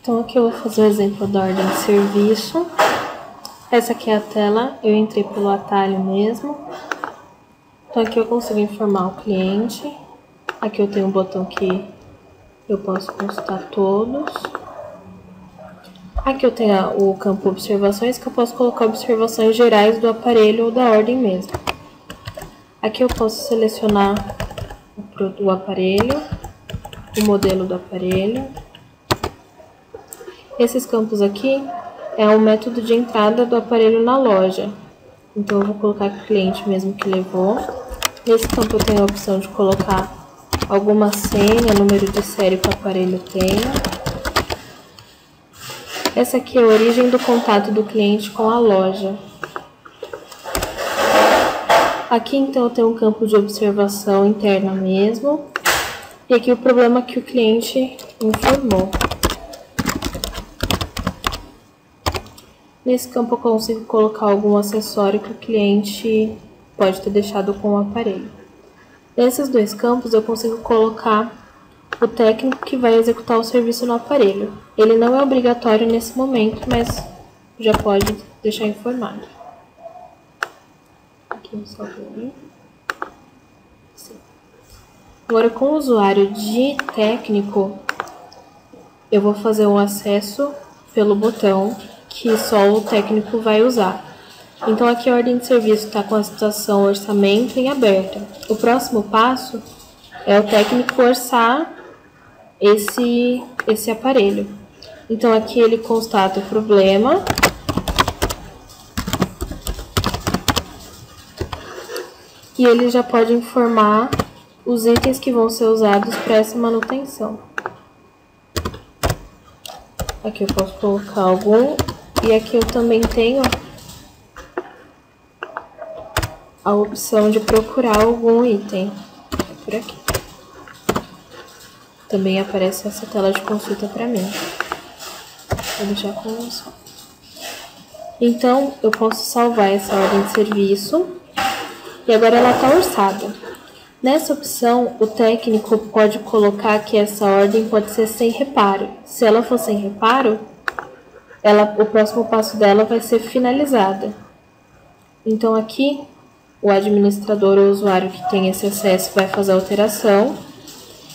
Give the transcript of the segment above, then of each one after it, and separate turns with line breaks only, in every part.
Então aqui eu vou fazer o exemplo da ordem de serviço. Essa aqui é a tela, eu entrei pelo atalho mesmo. Então aqui eu consigo informar o cliente. Aqui eu tenho um botão que eu posso consultar todos. Aqui eu tenho o campo observações, que eu posso colocar observações gerais do aparelho ou da ordem mesmo. Aqui eu posso selecionar o aparelho, o modelo do aparelho. Esses campos aqui é o método de entrada do aparelho na loja. Então eu vou colocar que o cliente mesmo que levou. Nesse campo eu tenho a opção de colocar alguma senha, número de série que o aparelho tem. Essa aqui é a origem do contato do cliente com a loja. Aqui então eu tenho um campo de observação interna mesmo. E aqui o problema que o cliente informou. Nesse campo eu consigo colocar algum acessório que o cliente pode ter deixado com o aparelho. Nesses dois campos eu consigo colocar o técnico que vai executar o serviço no aparelho. Ele não é obrigatório nesse momento, mas já pode deixar informado. Aqui eu salvei. Agora, com o usuário de técnico, eu vou fazer um acesso pelo botão que só o técnico vai usar. Então, aqui a ordem de serviço está com a situação orçamento em aberta. O próximo passo é o técnico orçar esse aparelho. Então, aqui ele constata o problema. E ele já pode informar os itens que vão ser usados para essa manutenção. Aqui eu posso colocar algum. E aqui eu também tenho a opção de procurar algum item. É por aqui. Também aparece essa tela de consulta para mim. Vou deixar com isso. Então, eu posso salvar essa ordem de serviço. E agora ela está orçada. Nessa opção, o técnico pode colocar que essa ordem pode ser sem reparo. Se ela for sem reparo, o próximo passo dela vai ser finalizada. Então aqui, o administrador ou usuário que tem esse acesso vai fazer a alteração.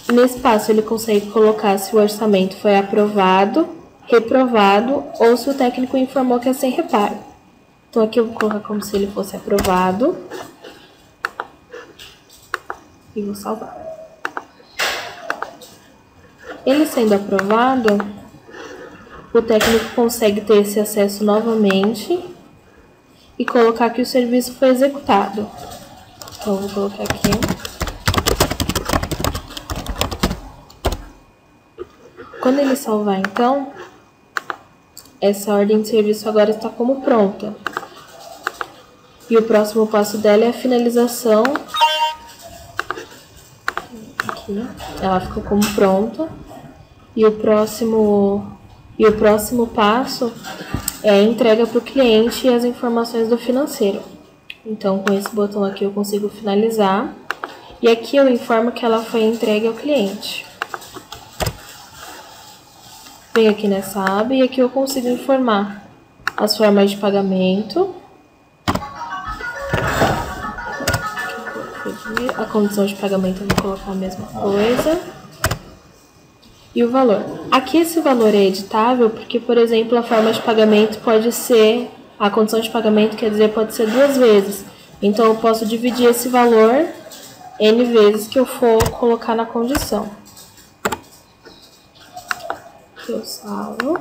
E nesse passo ele consegue colocar se o orçamento foi aprovado, reprovado ou se o técnico informou que é sem reparo. Então aqui eu vou colocar como se ele fosse aprovado. E vou salvar. Ele sendo aprovado, o técnico consegue ter esse acesso novamente e colocar que o serviço foi executado. Então, eu vou colocar aqui. Quando ele salvar, então, essa ordem de serviço agora está como pronta. E o próximo passo dela é a finalização. Aqui, ela ficou como pronta. E o próximo passo é a entrega para o cliente e as informações do financeiro. Então, com esse botão aqui eu consigo finalizar. E aqui eu informo que ela foi entregue ao cliente. Venho aqui nessa aba e aqui eu consigo informar as formas de pagamento. A condição de pagamento eu vou colocar a mesma coisa. E o valor. Aqui esse valor é editável porque, por exemplo, a forma de pagamento pode ser... A condição de pagamento, quer dizer, pode ser 2 vezes. Então, eu posso dividir esse valor N vezes que eu for colocar na condição. Aqui eu salvo.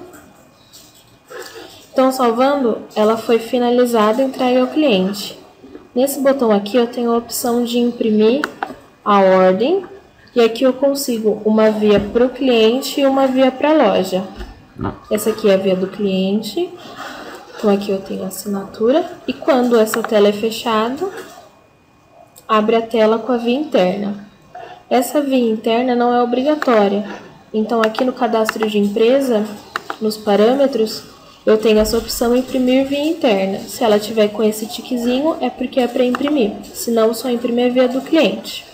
Então, salvando, ela foi finalizada e entregue ao cliente. Nesse botão aqui, eu tenho a opção de imprimir a ordem. E aqui eu consigo uma via para o cliente e uma via para a loja. Essa aqui é a via do cliente. Então aqui eu tenho a assinatura. E quando essa tela é fechada, abre a tela com a via interna. Essa via interna não é obrigatória. Então aqui no cadastro de empresa, nos parâmetros, eu tenho essa opção imprimir via interna. Se ela tiver com esse tiquezinho, é porque é para imprimir. Senão, só imprimir a via do cliente.